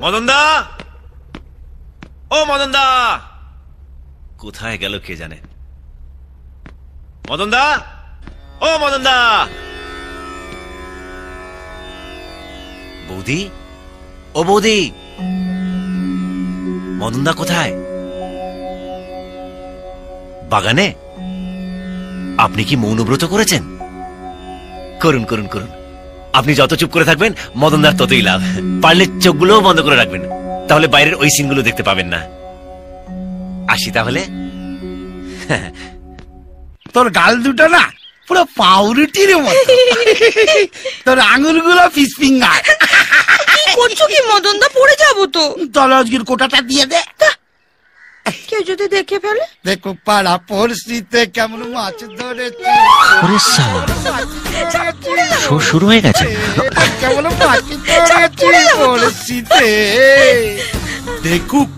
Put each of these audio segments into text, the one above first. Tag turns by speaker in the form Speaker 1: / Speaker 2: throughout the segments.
Speaker 1: মদনদা, ও মদনদা, কোথায় গেল কে জানে? মদনদা, ও মদনদা। বৌদি, ও বৌদি, মদনদা কোথায়? বাগানে? আপনি কি মৌনব্রত করেছেন? করুন করুন করুন। আপনি যত চুপ করে থাকবেন মদনদার ততই লাভ। পারলে চোখগুলোও বন্ধ করে রাখবেন, তাহলে বাইরের ওই সিনগুলো দেখতে পাবেন না। আসি তাহলে।
Speaker 2: তোর গাল দুটো না পুরো পাউরুটির মতো, তোর আঙুলগুলো ফিশ ফিঙ্গার।
Speaker 3: কি করছো কি মদনদা? পড়ে যাবো তো।
Speaker 2: তাহলে আজকের কোটাটা দিয়ে দে।
Speaker 3: কেউ যদি দেখে ফেলে?
Speaker 2: দেখো পাড়া পড়শিতে কেমন মাছ ধরেছে,
Speaker 1: শুরু হয়ে গেছে।
Speaker 2: কেমন মাছ ধরেছে পড়শিতে, দেখুক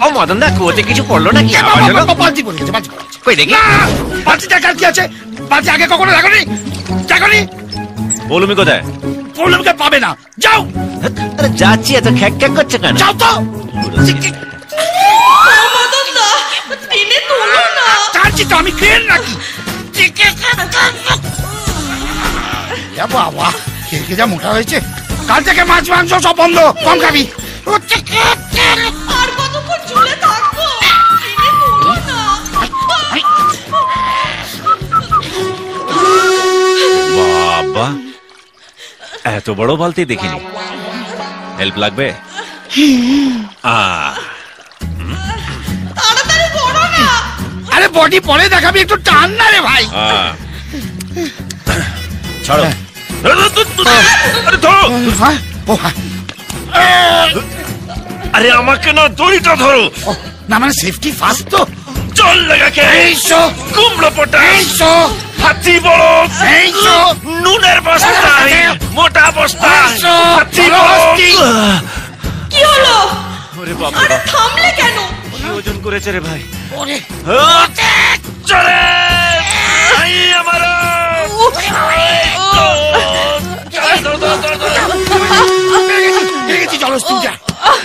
Speaker 1: ও মদনদা, কুয়োতে কিছু পড়লো নাকি?
Speaker 2: বালতি পড়ে গেছে, বালতি পড়ে গেছে।
Speaker 1: কই দেখি।
Speaker 2: বালতিটা কার কি আছে? বালতি আগে কখনো দেখোনি? দেখোনি?
Speaker 1: পৌলুমি কোথায়?
Speaker 2: পৌলুমিকে পাবে না, যাও।
Speaker 1: আরে যাচ্ছি, এত খ্যাক খ্যাক করছে কেন?
Speaker 2: যাও তো।
Speaker 3: মদনদা, টেনে তোলো না।
Speaker 2: কাঁদছি তো আমি, ক্রেন নাকি? বাবা, কে যা মোটা হয়েছে। কাল থেকে মাছ মাংস সব বন্ধ, কম খাবি।
Speaker 3: আর কতক্ষণ ঝুলে থাকবো? টেনে তোলো না।
Speaker 1: বাবা, এত বড় বালতি দেখিনি। হেল্প লাগবে?
Speaker 3: তাড়াতাড়ি করো না।
Speaker 2: আরে বডি পরে দেখাবি, একটু টান না রে ভাই।
Speaker 1: ছাড়ো। আরে আমাকে না, দড়িটা ধরো
Speaker 2: না, মানে সেফটি ফার্স্ট তো।
Speaker 1: চল লাগাকে।
Speaker 2: এইসো
Speaker 1: কুমড়ো পটা,
Speaker 2: এইসো
Speaker 1: হাতি বড়,
Speaker 2: এইসো
Speaker 1: নুনের বস্তা, মোটা বস্তা, হাতি বড়।
Speaker 3: কি হলো?
Speaker 1: ওরে বাবা,
Speaker 3: আরে থামলে কেন?
Speaker 1: কি ওজন করেছে রে ভাই?
Speaker 2: ওরে
Speaker 1: চলে আমার।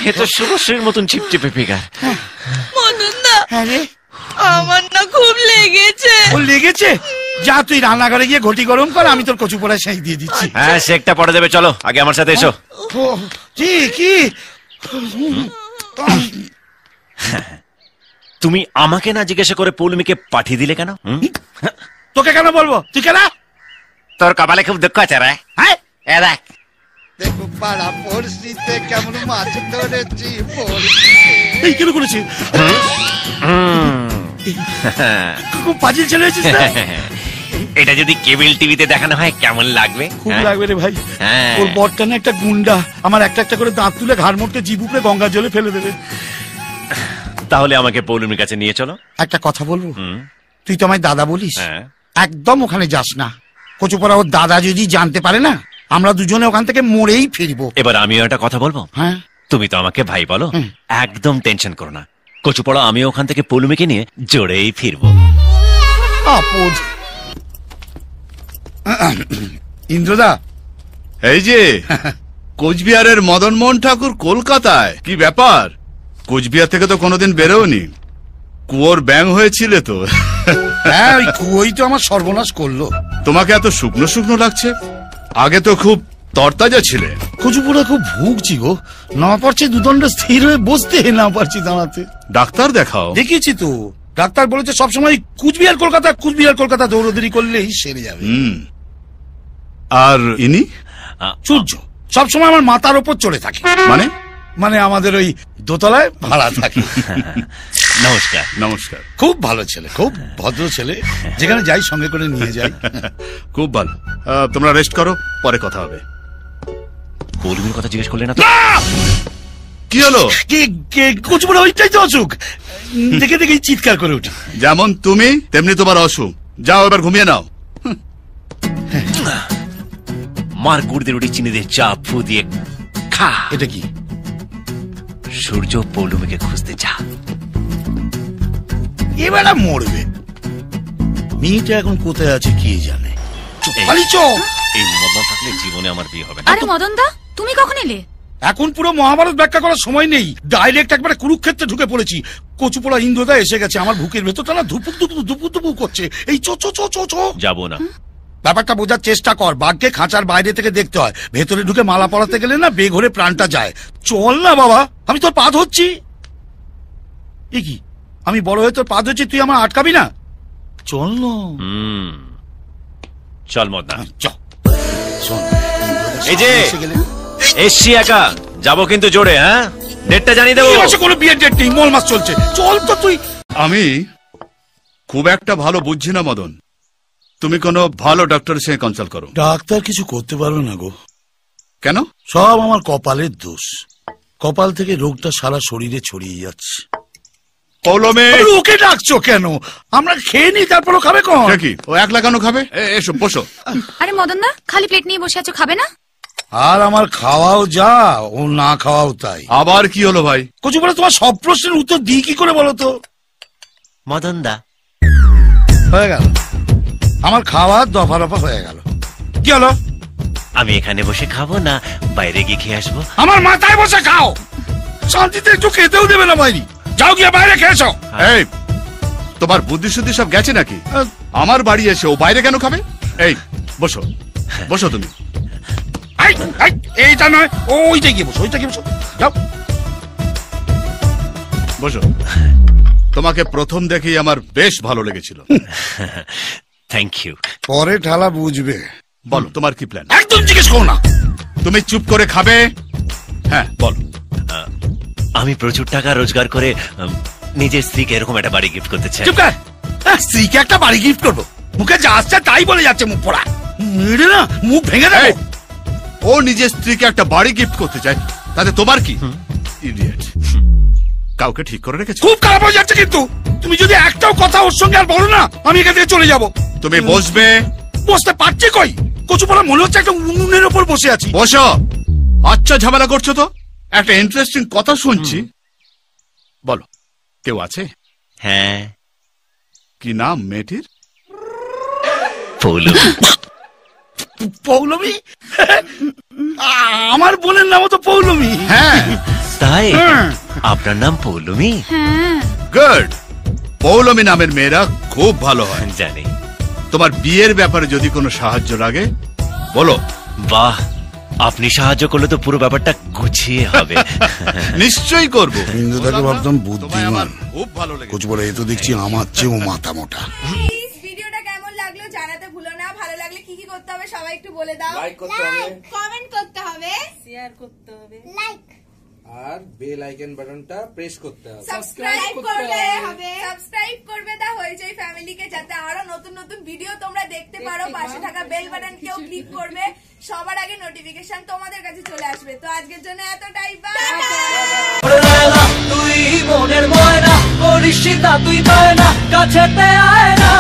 Speaker 1: এ তো শুভশ্রীর মতন চিপচিপে ফিগার।
Speaker 3: মদনদা,
Speaker 2: আরে
Speaker 3: আমার না খুব লেগেছে।
Speaker 2: ও লেগেছে? যা তুই রান্নাঘরে গিয়ে ঘটি গরম কর, আমি তোর কচু পোড়ায় সেঁক দিয়ে দিচ্ছি।
Speaker 1: হ্যাঁ, সেকটা পড়ে দেবে। চলো আগে আমার সাথে এসো।
Speaker 2: কি কি?
Speaker 1: তুমি আমাকে না জিজ্ঞাসা করে পৌলুমিকে পাঠিয়ে দিলে কেন?
Speaker 2: তোকে কেন বলবো? তুই কেন?
Speaker 1: তোর কপালে খুব দুঃখ আছে রে।
Speaker 2: হ্যাঁ,
Speaker 1: দেখ,
Speaker 2: দেখো পাড়া পড়শিতে কেমন মাছ ধরেছি। এই কেন করেছি? খুব পাজিল ছেলে হয়েছিস না?
Speaker 1: এটা যদি কেবল টিভিতে দেখানো হয় কেমন লাগবে?
Speaker 2: খুব লাগবে রে ভাই। ওর বরটা না একটা গুন্ডা, আমার একটা একটা করে দাঁত তুলে ঘাড় মোটকে জিভ উপরে গঙ্গার জলে ফেলে দেবে।
Speaker 1: তাহলে আমাকে পৌলুমির কাছে নিয়ে চলো।
Speaker 2: একটা কথা বলবো, তুই তো আমায় দাদা বলিস,
Speaker 1: হ্যাঁ।
Speaker 2: একদম ওখানে যাস না। কচুপড়া ওর দাদা যদি জানতে পারে না, আমরা দুজনে ওখান থেকে মরেই ফিরবো।
Speaker 1: এবার আমিও একটা কথা বলবো।
Speaker 2: হ্যাঁ,
Speaker 1: তুমি তো আমাকে ভাই বলো, একদম টেনশন করো না। কচুপড়া আমিও ওখান থেকে পৌলুমিকে নিয়ে জোরেই ফিরবো।
Speaker 2: আপদ। ইন্দ্রদা,
Speaker 4: এই যে কোচবিহারের মদন মোহন ঠাকুর কলকাতায়, কি ব্যাপার? কোচবিহার থেকে তো কোনোদিন বেরোনি। কুয়োর ব্যাং হয়েছিলে তো।
Speaker 2: হ্যাঁ, ওই কুয়োই তো আমার সর্বনাশ করলো।
Speaker 4: তোমাকে এত শুকনো শুকনো লাগছে, আগে তো খুব তরতাজা ছিলে।
Speaker 2: কচুপোড়া খুব ভুগছি গো, না পারছি দুদণ্ড স্থির হয়ে বসতে, না পারছি দাঁড়াতে।
Speaker 4: ডাক্তার দেখাও।
Speaker 2: দেখিয়েছি তো, ডাক্তার বলেছে সবসময় কুচবিহার কলকাতা কুচবিহার কলকাতা দৌড়দৌড়ি করলেই সেরে যাবে।
Speaker 4: আর ইনি
Speaker 2: সূর্য সবসময় আমার মাথার ওপর চড়ে থাকে।
Speaker 4: মানে?
Speaker 2: মানে আমাদের ওই দোতলায় ভাড়া থাকে।
Speaker 1: নমস্কার।
Speaker 4: নমস্কার।
Speaker 2: খুব ভালো ছেলে, খুব ভদ্র ছেলে, যেখানে যাই সঙ্গে করে নিয়ে যাই।
Speaker 4: খুব ভালো। তোমরা রেস্ট করো, পরে কথা হবে।
Speaker 1: পৌলুমির কথা জিজ্ঞেস করলে না তো?
Speaker 4: কি হলো?
Speaker 2: কচুপোড়া ওইটাই তো অসুখ, দেখে দেখে চিৎকার করে উঠি।
Speaker 4: যেমন তুমি তেমনি তোমার অসুখ। যাও এবার ঘুমিয়ে নাও।
Speaker 1: মার গুড় দিয়ে রুটি চিনি দিয়ে চা ফু দিয়ে খা।
Speaker 2: এটা কি?
Speaker 1: সূর্য পৌলমীকে খুঁজতে যা।
Speaker 2: এবারে মরবে। মেয়েটা এখন কোথায় আছে কে জানে। খালি চ।
Speaker 1: এই মদন থাকলে জীবনে আমার বিয়ে হবে না।
Speaker 5: আরে মদন দা, তুমি কখন এলে?
Speaker 2: এখন পুরো মহাভারত ব্যাখ্যা করার সময় নেই, ডাইরেক্ট একবারে কুরুক্ষেত্রে ঢুকে পড়েছি। কচুপোলা ইন্দ্রদা এসে গেছে, আমার বুকের ভেতরটা না ধুপুক ধুপুক ধুপুক ধুপুক করছে। এই চো চো চো চো চো।
Speaker 1: যাবো না।
Speaker 2: ব্যাপারটা বোঝার চেষ্টা কর, বাঘকে খাঁচার বাইরে থেকে দেখতে হয়, ভেতরে ঢুকে মালা পরাতে গেলে না বেঘরে প্রাণটা যায়। চল না বাবা, আমি তোর পা ধরছি। এ কি, আমি বড় হয়ে তোর পা ধরছি, তুই আমার আটকাবি না? চল না।
Speaker 1: চল মদনা।
Speaker 2: চ শোন,
Speaker 1: এই যে
Speaker 2: এসে গেলে
Speaker 1: এসছি একা, যাবো কিন্তু জোরে। হ্যাঁ, ডেটটা জানিয়ে দেবো।
Speaker 2: এই মাসে কোনো বিয়ের ডেট নেই, মল মাস চলছে। চল তো তুই।
Speaker 4: আমি খুব একটা ভালো বুঝছি না মদন, তুমি কোনো ভালো ডক্টরের সঙ্গে কনসাল্ট করো।
Speaker 2: ডাক্তার কিছু করতে পারবে না গো।
Speaker 4: কেন?
Speaker 2: সব আমার কপালের দোষ। কপাল থেকে রোগটা সারা শরীরে ছড়িয়ে যাচ্ছে।
Speaker 4: পৌলমী,
Speaker 2: আরে ওকে ডাকছো কেন? আমরা খেয়ে নি, তারপরও খাবে কোন?
Speaker 4: সে কি ও একলা কেন খাবে? এসো বসো।
Speaker 5: আরে মদন দা, খালি প্লেট নিয়ে বসে আছো, খাবে না?
Speaker 2: আর আমার খাওয়াও যা, ও না খাওয়াও তাই।
Speaker 4: আবার কি হলো ভাই?
Speaker 2: কচু বলে তোমার সব প্রশ্নের উত্তর দিই কি করে বলো তো?
Speaker 1: মদন দা,
Speaker 2: হয়ে গেল আমার খাওয়া, দফা রফা হয়ে গেল। কি হলো?
Speaker 1: আমি এখানে বসে খাবো না বাইরে গিয়ে খেয়ে আসবো?
Speaker 2: আমার মাথায় বসে খাও, শান্তিতে একটু খেতেও দেবে না বাইরে। যাও গিয়ে বাইরে খেয়েছো।
Speaker 4: এই তোমার বুদ্ধি শুদ্ধি সব গেছে নাকি? আমার বাড়ি এসে ও বাইরে কেন খাবে? এই বসো বসো তুমি।
Speaker 2: এইটা নয়, ওইটা গিয়ে বসো, ওইটা গিয়ে বসো, যাও
Speaker 4: বসো। তোমাকে প্রথম দেখেই আমার বেশ ভালো লেগেছিল।
Speaker 1: Thank you.
Speaker 2: পরে ঠালা বুঝবে।
Speaker 4: বলো তোমার কি প্ল্যান?
Speaker 2: একদম জিজ্ঞেস করো না।
Speaker 4: তুমি চুপ করে খাবে। হ্যাঁ বলো।
Speaker 1: আমি প্রচুর টাকা রোজগার করে নিজের স্ত্রীকে এরকম একটা বাড়ি গিফট করতে চাই।
Speaker 2: চুপ কর। স্ত্রীকে একটা বাড়ি গিফট করবো? মুখে যা আসছে তাই বলে যাচ্ছে, মুখ পড়া। মেরে না মুখ ভেঙে দেবে।
Speaker 4: এই, ও নিজের স্ত্রীকে একটা বাড়ি গিফট করতে চায়, তাতে তোমার কি? ইডিয়েট। কাউকে ঠিক করে রেখেছো?
Speaker 2: খুব খারাপ হয়ে যাচ্ছে কিন্তু। তুমি যদি একটাও কথা ওর সঙ্গে আর বলো না, আমি এখান থেকে চলে যাবো।
Speaker 4: তুমি বসবে।
Speaker 2: বসতে পারছি কই? কচু পড়া মনে হচ্ছে একটা উনুনের ওপর বসে আছি।
Speaker 4: বসো। আচ্ছা ঝামেলা করছো তো? একটা ইন্টারেস্টিং কথা শুনছি। বলো, কেউ আছে?
Speaker 1: হ্যাঁ,
Speaker 4: কি নাম মেয়েটির?
Speaker 1: পৌলমী।
Speaker 2: পৌলমী? আমার বোনের নামও তো পৌলমী।
Speaker 4: হ্যাঁ।
Speaker 1: তাই আপনার নাম পৌলমী?
Speaker 4: গুড। পৌলমী নামের মেয়েরা খুব ভালো হয়।
Speaker 1: জানি।
Speaker 4: তোমার বিয়ের ব্যাপারে যদি কোনো সাহায্য লাগে বলো।
Speaker 1: বাহ, আপনি সাহায্য করলে তো পুরো ব্যাপারটা গুছিয়ে হবে।
Speaker 4: নিশ্চয়ই করবো।
Speaker 2: ইন্দুদাকে ভাবতাম
Speaker 4: তোমায় আমার
Speaker 2: বুদ্ধিমান,
Speaker 4: খুব ভালো লেগেছে।
Speaker 2: কচু পড়া এ তো দেখছি আমার চেয়েও মাথা মোটা।
Speaker 3: প্লিজ ভিডিওটা কেমন লাগলো জানাতে ভুলো না। ভালো লাগলে কি কি করতে হবে সবাই একটু বলে দাও।
Speaker 6: লাইক করতে হবে,
Speaker 3: কমেন্ট করতে হবে,
Speaker 7: শেয়ার করতে হবে,
Speaker 3: লাইক,
Speaker 6: আর বেল আইকন বাটনটা প্রেস করতে হবে।
Speaker 3: সাবস্ক্রাইব করতে হবে। সাবস্ক্রাইব করবে দা হইচই ফ্যামিলিকে, যাতে আরো নতুন নতুন ভিডিও তোমরা দেখতে পারো। পাশে থাকা বেল বাটনকেও ক্লিক করবে, সবার আগে নোটিফিকেশন তোমাদের কাছে চলে আসবে। তো আজকের জন্য এতটাই, বাই।
Speaker 8: তুই মনের ময়না, করিস তুই পায় না, কাছেতে আয় না।